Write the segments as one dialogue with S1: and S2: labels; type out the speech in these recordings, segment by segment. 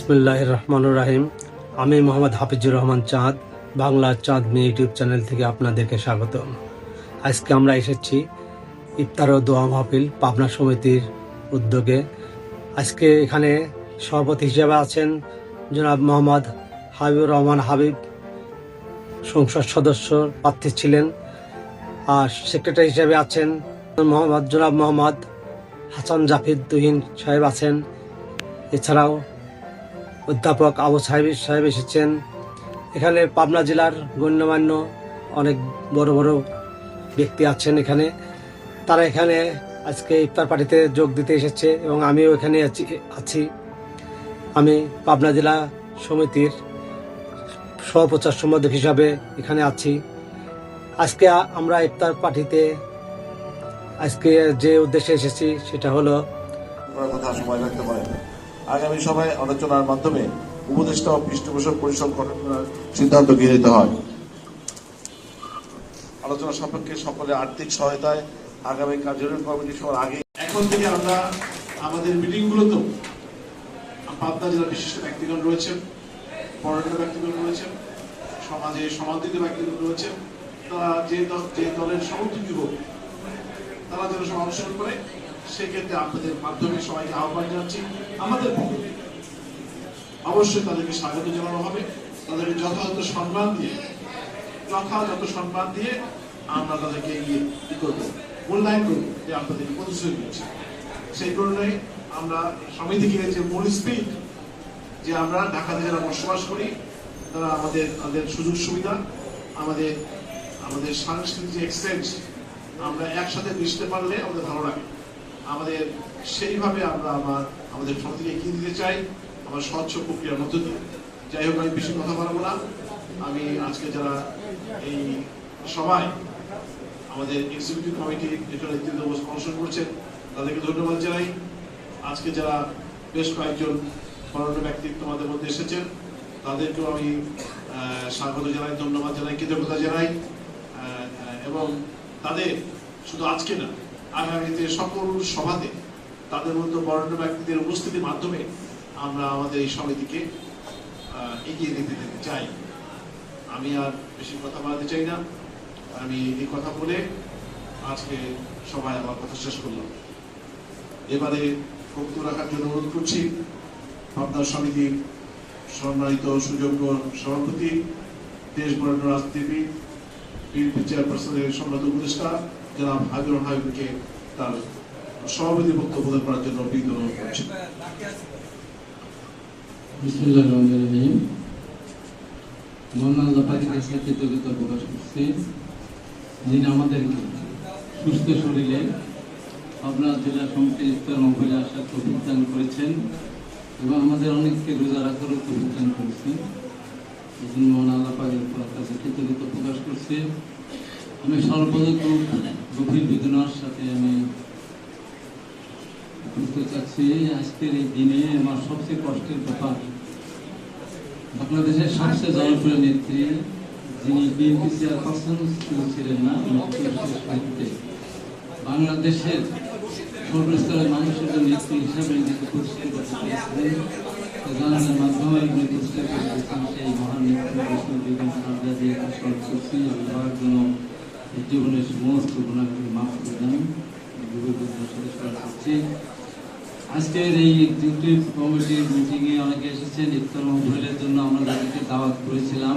S1: বিসমিল্লাহির রহমানির রহিম। আমি মোহাম্মদ হাফিজুর রহমান চাঁদ, বাংলা চাঁদ মেয়ে ইউটিউব চ্যানেল থেকে আপনাদেরকে স্বাগতম। আজকে আমরা এসেছি ইফতার ও দোয়া মাহফিল পাবনা সমিতির উদ্যোগে। আজকে এখানে সভাপতি হিসেবে আছেন জনাব মোহাম্মদ হাবিবুর রহমান হাবিব, সংসদ সদস্য প্রার্থী ছিলেন। আর সেক্রেটারি হিসেবে আছেন জনাব মোহাম্মদ হাসান জাফির তুহিন সাহেব আছেন। এছাড়াও অধ্যাপক আবু সাহেব এসেছেন। এখানে পাবনা জেলার গণ্যমান্য অনেক বড় বড় ব্যক্তি আছেন এখানে। তারা এখানে আজকে ইফতার পার্টিতে যোগ দিতে এসেছে এবং আমিও এখানে আছি। আমি পাবনা জেলা সমিতির সহপ্রচার সম্পাদক হিসাবে এখানে আছি। আজকে আমরা ইফতার পার্টিতে আজকে যে উদ্দেশ্যে এসেছি সেটা হলো
S2: কথা সময় রাখতে পারেন। আগামী সভায় আলোচনার মাধ্যমে উপদেষ্টা ও পৃষ্ঠপোষক পরিষদ গঠন করার সিদ্ধান্ত গৃহীত হয়। আলোচনা সাপেক্ষে সকলের আর্থিক সহায়তায় আগামী কার্যকরী কমিটি সভার আগে এখন থেকে আমরা আমাদের মিটিংগুলোতেও পাবনা জেলার বিশিষ্ট ব্যক্তিগণ রয়েছেন, পর্যটক ব্যক্তিগণ রয়েছেন, সমাজে সমাদৃত ব্যক্তিগণ রয়েছেন। তারা যে দলের সমর্থকই হোক তারা যেন সব অনুসরণ করে, সেক্ষেত্রে আপনাদের মাধ্যমে সবাইকে আহ্বান জানাচ্ছি। আমাদের পক্ষে অবশ্যই তাদেরকে স্বাগত জানানো হবে। তাদেরকে যথাযথ সম্মান দিয়ে আমরা তাদেরকে কি করবো, মূল্যায়ন করবো যে আপনাদেরকে প্রতিশ্রুতি দিচ্ছি। সেই কারণে আমরা সমিতিকে যে মূল স্পিরিট, যে আমরা ঢাকাতে যারা বসবাস করি তারা আমাদের সুযোগ সুবিধা, আমাদের সাংস্কৃতিক যে এক্সচেঞ্জ, আমরা একসাথে মিশতে পারলে আমাদের ভালো লাগে। আমাদের সেইভাবে আমরা আমাদের সমিতিকে এগিয়ে দিতে চাই আমার স্বচ্ছ প্রক্রিয়ার মধ্য দিয়ে। যাই হোক, আমি বেশি কথা বলবো না। আমি আজকে যারা এই সবাই আমাদের এক্সিকিউটিভ কমিটির নেতৃত্ব অংশগ্রহণ করছেন তাদেরকে ধন্যবাদ জানাই। আজকে যারা বেশ কয়েকজন বরেণ্য ব্যক্তিত্ব আমাদের মধ্যে এসেছেন তাদেরকেও আমি স্বাগত জানাই, ধন্যবাদ জানাই, কৃতজ্ঞতা জানাই। এবং তাদের শুধু আজকে না, আগামীতে সকল সভাতে তাদের মধ্যে বরেণ্য ব্যক্তিদের উপস্থিতির মাধ্যমে আমরা আমাদের এই সমিতিকে এগিয়ে নিতে চাই। আমি আর বেশি কথা বলতে চাই না। আমি এই কথা বলে আজকে সবাই আমার কথা শেষ করলাম। এবারে বক্তব্য রাখার জন্য অনুরোধ করছি পাবনা সমিতির সম্মানিত সুযোগ্য সভাপতি, দেশ বরেণ্য রাজনীতিবিদ, বিএনপি চেয়ারপারসনের সম্মানিত উপদেষ্টা জনাব হাবিবুর হাবিবকে তার সভাপতি বক্তব্য প্রদান করার জন্য বিনীত অনুরোধ করছি।
S3: বিসমিল্লাহির রহমানির রহিম। মহান আল্লাহ পাকের কাছে কৃতজ্ঞতা প্রকাশ করছি, যিনি আমাদেরকে সুস্থ শরীরে পাবনা জেলা সমিতির ইফতার মাহফিলে আসার তৌফিক দান করেছেন এবং আমাদের অনেককে রোজা রাখারও তৌফিক দান করেছেন। এই জন্য মহান আল্লাহ পাকের কাছে কৃতজ্ঞতা প্রকাশ করছি। আমি সর্বপ্রথম গভীর বেদনার সাথে আমি বলতে চাচ্ছি, আজকের এই দিনে আমার সবচেয়ে কষ্টের কথা, বাংলাদেশের সবচেয়ে জনপ্রিয় নেত্রী, যিনি বিএনপি চেয়ারপারসন ছিলেন না, বাংলাদেশের সর্বস্তরের মানুষের জন্য নেত্রী হিসাবে নিজেকে পরিষ্কার করতে পেরেছিলেন। জানানোর মাধ্যমে পরিষ্কার করেছেন সেই মহান নেত্রী বেগম খালেদা জিয়াকে স্মরণ করছি। আল্লাহর জন্য জীবনের সমস্ত গুণাগুলি মাফ করে দেন, স্মরণ করছি। আজকের এই এক্সিকিউটিভ কমিটির মিটিংয়ে অনেকে এসেছেন। ইফতার মাহফিলের জন্য আমরা যাদেরকে দাওয়াত করেছিলাম,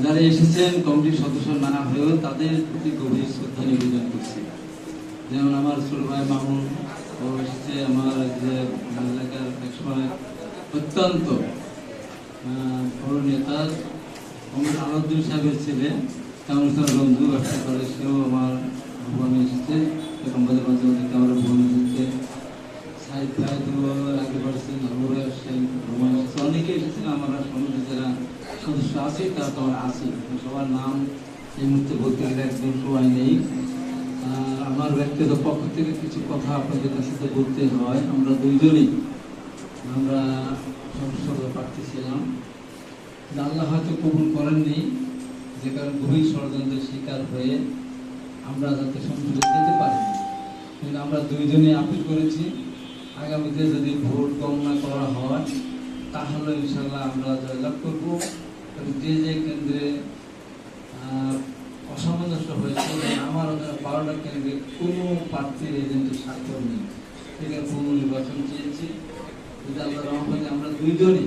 S3: যারা এসেছেন কমিটির সদস্য নানা হয়েও তাদের প্রতি গভীর শ্রদ্ধা নিবেদন করছি। যেমন আমার ছোট ভাই মামুন ও এসেছে, আমার যে এলাকার একসময় অত্যন্ত বড় নেতা আলাউদ্দিন সাহেবের ছেলে কামরুল বন্ধু ব্যবসা করে, সেও আমার ভবনে এসেছে। এরকম মাঝে মাঝে ওদেরকে আমার ভবনে এসেছে। সাহিদ ভাই তো আগে পারছেন, অনেকে এসেছেন। আমরা সমিতি যারা সদস্য আছি তারা তো আমরা আছি, সবার নাম এই মুহূর্তে বলতে গেলে একদম সময় নেই। আমার ব্যক্তিগত পক্ষ থেকে কিছু কথা আপনাদের কাছে তো বলতে হয়। আমরা দুইজনই সংসদ প্রার্থী ছিলাম, আল্লাহ হয়তো কবুল করেননি, যে কারণে গভীর ষড়যন্ত্রের শিকার হয়ে আমরা যাতে সংসদে যেতে পারি। কিন্তু আমরা দুইজনে আপিল করেছি, আগামীতে যদি ভোট গণনা করা হয় তাহলে ইনশাল্লাহ আমরা জয়লাভ করব। এবং যে যে কেন্দ্রে অসামঞ্জস্য হয়েছে, আমার 12টা কেন্দ্রে কোনো প্রার্থীর এজেন্টের স্বাক্ষর নেই, সেখানে পুনর্নির্বাচন চেয়েছি। যদি আল্লাহ রহমতে আমরা দুইজনই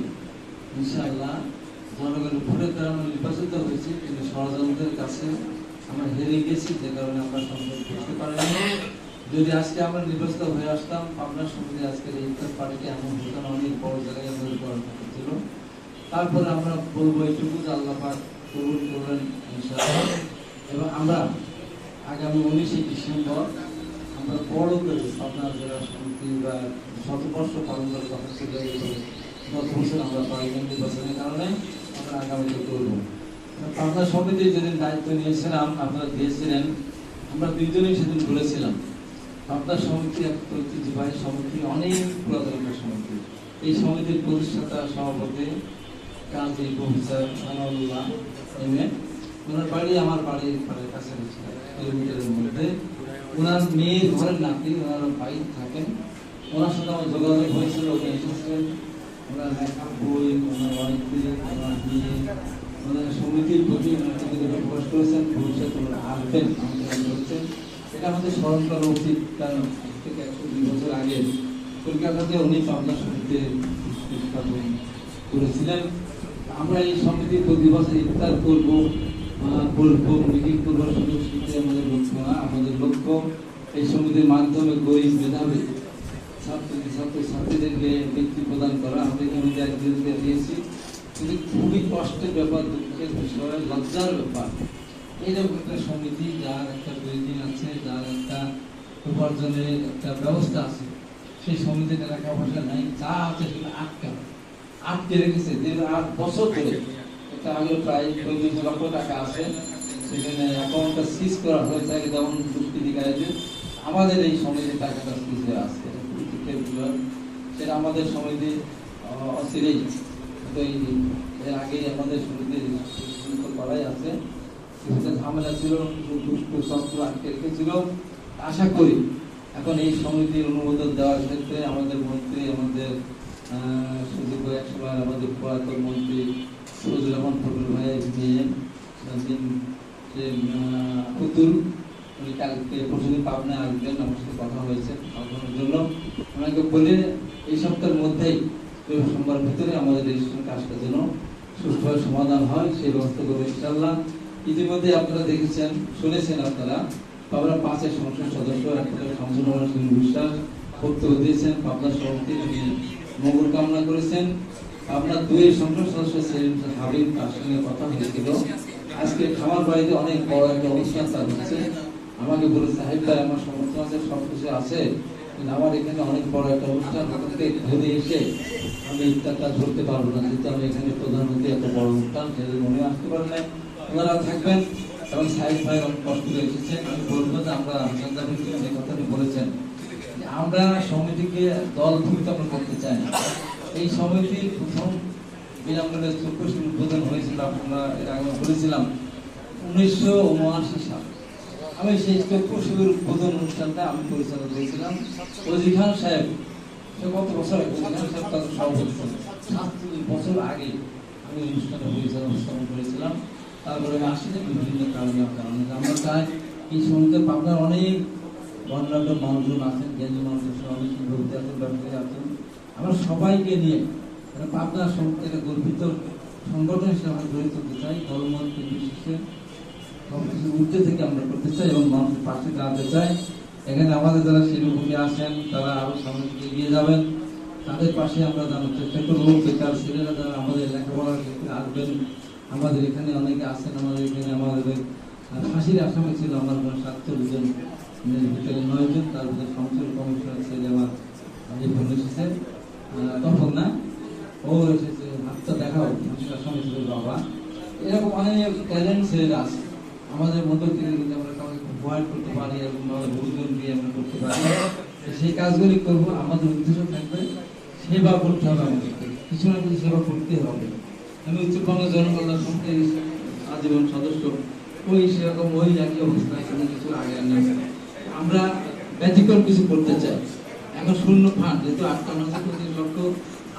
S3: ইনশাআল্লাহ জনগণের ভোটের দ্বারা আমরা নির্বাচিত হয়েছি, কিন্তু ষড়যন্ত্রের কাছে আমরা হেরে গেছি, যে কারণে আমরা সংসদ করতে পারিনি। যদি আজকে আমরা নির্বাচিত হয়ে আসতাম, আপনার সমিতি আজকের এই পার্টিকে এমন ভূতান অনেক বড় জায়গায় আমাদের করার কথা ছিল। তারপরে আমরা বলবো এইটুকু যে আল্লাহ পাক কবুল করলেন ইনশাআল্লাহ। এবং আমরা আগামী 19শে ডিসেম্বর আমরা বড় করে আপনার জেলা সমিতি বা শতবর্ষ পালন করার কথা ছিল, গত বছর আমরা পার্লামেন্ট নির্বাচনের কারণে আমরা আগামীতে করবো। পাবনা সমিতি যেদিন দায়িত্ব নিয়েছিলাম, আপনারা দিয়েছিলেন, আমরা দুইজনেই সেদিন বলেছিলাম পাবনা সমিতি একটা ঐতিহ্যবাহী সমিতি, অনেক পুরাতন একটা সমিতি। এই সমিতির প্রতিষ্ঠাতা সভাপতি কাজী প্রফেসর আনাউল্লাহ এমএ, ওনার বাড়ি আমার বাড়ির কাছাকাছি কিলোমিটারের মধ্যে। ওনার মেয়ের ঘরের নাতি, ওনার ভাই থাকেন, ওনার সাথে আমার যোগাযোগ হয়েছিল, ওখানে এসেছিলেন। ওনার বই, ওনার অনেকদিন, ওনার বিয়ে, ওনার সমিতির প্রতি প্রকাশ করেছেন, ভবিষ্যতে ওনারা আসবেন আমাদের বলছেন। এটা আমাদের স্মরণ করা উচিত, কারণ থেকে 102 বছর আগে কলকাতাতে উনি পাবনা সমিতিতে স্থাপন করেছিলেন। আমরা এই সমিতির প্রতি বছর ইফতার করবো, বলবো, মিটিং করবো, সুযোগ সুবিধা আমাদের লক্ষ্য না। আমাদের লক্ষ্য এই সমিতির মাধ্যমে গরিব মেধাবী ছাত্রছাত্রীদেরকে বৃত্তি প্রদান করা। আমরা সমিতি একদিনকে দিয়েছি, কিন্তু খুবই কষ্টের ব্যাপার, দুঃখের বিষয়, লজ্জার ব্যাপার। এইরকম একটা সমিতি যার একটা বিল্ডিং আছে, যার একটা উপার্জনের একটা ব্যবস্থা আছে, সেই সমিতিতে টাকা পয়সা নাই, যা আছে সেটা আটকে রেখেছে দীর্ঘ 8 বছর ধরে। এটা আগে প্রায় 35 লক্ষ টাকা আছে, সেখানে অ্যাকাউন্টটা সিজ করা হয়ে থাকে, যেমন দুষ্কৃতিকারীদের। আমাদের এই সমিতির টাকাটা সিজ হয়ে আসছে, সেটা আমাদের সমিতি অচিরেই, এর আগে আমাদের সমিতির করাই আছে, ঝামেলা ছিল, দুষ্ট চক্র আটকে রেখেছিল। আশা করি এখন এই সমিতির অনুমোদন দেওয়ার ক্ষেত্রে আমাদের মন্ত্রী, আমাদের সুযোগ্য একসময় আমাদের পুরাতন মন্ত্রী ফজলুর রহমান ফজল ভাইয়ের মেয়ে পুতুল, উনি কালকে পরশুদিন পাবনায় আসবেন, আমার সাথে কথা হয়েছে পাঠানোর জন্য। ওনাকে বলে এই সপ্তাহের মধ্যেই, সোমবার ভিতরে আমাদের রেজিস্ট্রেশন কাজটা যেন সুষ্ঠুভাবে সমাধান হয়, সেই ব্যবস্থা করবো ইনশাআল্লাহ। ইতিমধ্যে আপনারা দেখেছেন, শুনেছেন, আপনারা পাবনা 5-এর সংসদ সদস্য সংসদ বিশ্বাস বক্তব্য দিয়েছেন, পাবনা সভাপতি মঙ্গল কামনা করেছেন। পাবনা 2-এর সংসদ সদস্য সেলিম হাবিব, তার সঙ্গে কথা হয়েছিল। আজকে খামার বাড়িতে অনেক বড় একটা অনুষ্ঠান তার হচ্ছে, আমাকে বলে সাহেব ভাই আমার সমর্থন আছে, সবকিছু আছে, কিন্তু আমার এখানে অনেক বড় একটা অনুষ্ঠান, ওখানে ঘুরে এসে আমি ইফতারটা ধরতে পারবো না, যেহেতু আমি এখানে প্রধানমন্ত্রী এত বড় অনুষ্ঠান, সেদের মনে আসতে পারেন না। ওনারা থাকবেন এবং সাহেব ভাই অনেক কষ্ট করে এসেছেন। আমি বলবো যে আমরা যে কথাটি বলেছেন, আমরা সমিতিকে দল ভূমিকা আমরা করতে চাই না। এই সমিতির প্রথম বিনামূল্যে চক্ষুষ উদ্বোধন হয়েছিল, আমরা এর আগে বলেছিলাম 1979 সাল। আমি সেই চক্ষুষ উদ্বোধন অনুষ্ঠানটা আমি পরিচালনা করেছিলাম। ওজি খান সাহেব, সে কত বছর আগে, ওজি খান সাহেব তার সভাপতি, 7 বছর আগে আমি অনুষ্ঠানে পরিচালনা করেছিলাম। তারপরে আমি আসলে বিভিন্ন কারণে আমরা চাই এই সমিতিতে পাবনার অনেক বর্ণাঢ্য মানুষজন আছেন, জ্ঞানী মানুষ অনেক ভক্তি আছেন, ব্যবসায়ী আছেন, আমরা সবাইকে নিয়ে পাবনার সমিতি একটা গর্বিত সংগঠন হিসেবে আমরা গড়ে তুলতে চাই। ধর্মকে বিশেষে সবকিছু উঠতে থেকে আমরা করতে চাই এবং মানুষের পাশে দাঁড়াতে চাই। এখানে আমাদের যারা শিল্পপতি আছেন, তারা আরো সামনে দিকে এগিয়ে যাবেন, তাদের পাশে আমরা জানার চেষ্টা করবো। বেকার ছেলেরা যারা আমাদের লেখাপড়ার ক্ষেত্রে আসবেন, আমাদের এখানে অনেকে আছেন, আমাদের এখানে আমাদের ফাঁসির আসামি ছিল আমার 47 জন, ভিতরে 9 জন, তার ভিতরে সংসদ কমিশনার ছেলে আমার এসেছে, তখন না ও এসেছে, হাতটা দেখাও, ফাঁসির আসামি ছিল বাবা। এরকম অনেক ট্যালেন্ট ছেলেরা আছে আমাদের মধ্য থেকে, কিন্তু আমরা কাউকে প্রোভাইড করতে পারি এবং ভুলজন দিয়ে আমরা করতে পারি, সেই কাজগুলি করবো। আমাদের উদ্দেশ্য থাকবে সেবা করতে হবে, আমাদের কিছু না কিছু সেবা করতে হবে। আমি উত্তরবঙ্গ জনকল্যাণ সমিতির আজীবন সদস্য, সেরকম একই অবস্থায় কিছু আগে আমরা ব্যতিক্রম কিছু করতে চাই। এখন শূন্য ফান্ড, যেহেতু 58-25 লক্ষ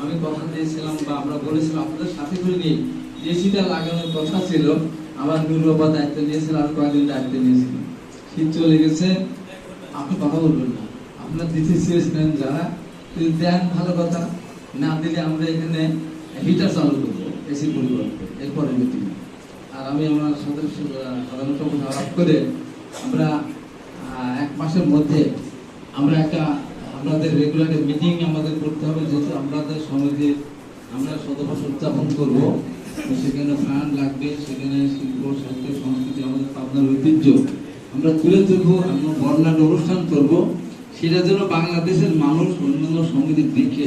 S3: আমি কথা দিয়েছিলাম বা আমরা বলেছিলাম আপনাদের সাথে করে নিয়ে এসিটা লাগানোর কথা ছিল, আমার নুরবাবা দায়িত্ব নিয়েছিল, আর কয়েকদিন দায়িত্ব নিয়েছিল। শীত চলে গেছে, আপনি কথা বলবেন না, আপনার দিতে চেয়েছিলেন যারা, যদি দেন ভালো কথা, না দিলে আমরা এখানে হিটার চালু করবো এসির পরিবর্তে এরপরে মিটিং। আর আমি আমার সাথে সাধারণ সম্পাদক আলাপ করে আমরা 1 মাসের মধ্যে আমরা একটা আপনাদের রেগুলার মিটিং আমাদের করতে হবে, যেহেতু আপনাদের সমিতি আমরা শতবর্ষ উদযাপন করবো, সেখানে ফান্ড লাগবে, সেখানে শিল্প সাহিত্য সংস্কৃতি আমাদের পাবনার ঐতিহ্য আমরা তুলে ধরবো, আমরা বর্ণাঢ্য অনুষ্ঠান করবো। সেটা যেন বাংলাদেশের মানুষ অন্যান্য সমিতির দিকে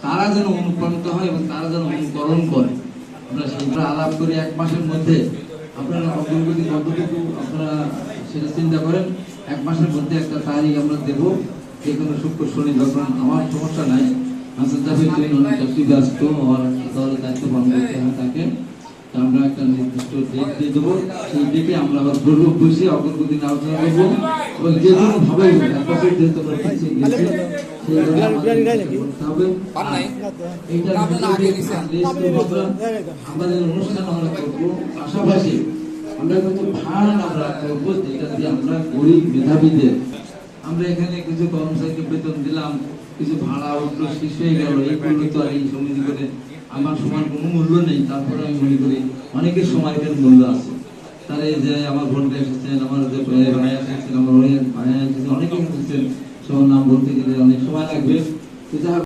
S3: তারা যেন অনুপ্রাণিত হয় এবং তারা যেন অনুকরণ করে। আমরা সেটা আলাপ করি 1 মাসের মধ্যে। আপনারা অগ্রগতি কতটুকু আপনারা সেটা চিন্তা করেন। 1 মাসের মধ্যে একটা তারিখ আমরা দেবো, যে কোনো শুক্র শনি, যখন আমার সমস্যা নাই, অনেক চাকরি ব্যস্ত হওয়ার দলের দায়িত্ব পালন করতে হয় তাকে, আমরা একটা নির্দিষ্ট ডেট দিয়ে দেবো। সেই ডেটে আমরা আবার বলবো, বসে অগ্রগতি আলোচনা করবো এবং যে কোনো ভাবে যেহেতু আমরা পিছিয়ে গেছি সেইভাবে আমাদের অনুষ্ঠান আমরা করবো। পাশাপাশি আমরা কিন্তু ফান্ড আমরা করবো, যেটা দিয়ে আমরা গরিব মেধাবীদের আমরা এখানে কিছু কর্মচারীকে বেতন দিলাম, কিছু ভাড়া উঠলো, শেষ হয়ে গেল, এইগুলো তো আর এই সমিতি করে আমার সময় কোনো মূল্য নেই। তারপরে আমি মনে করি অনেকের সময় এখানে মূল্য আছে। তাহলে যে আমার বোনকে এসেছেন, আমার যে ভাই এসেছেন, আমার ভাই এসেছেন, অনেকে এসেছেন, সবার নাম বলতে গেলে অনেক সময় লাগবে।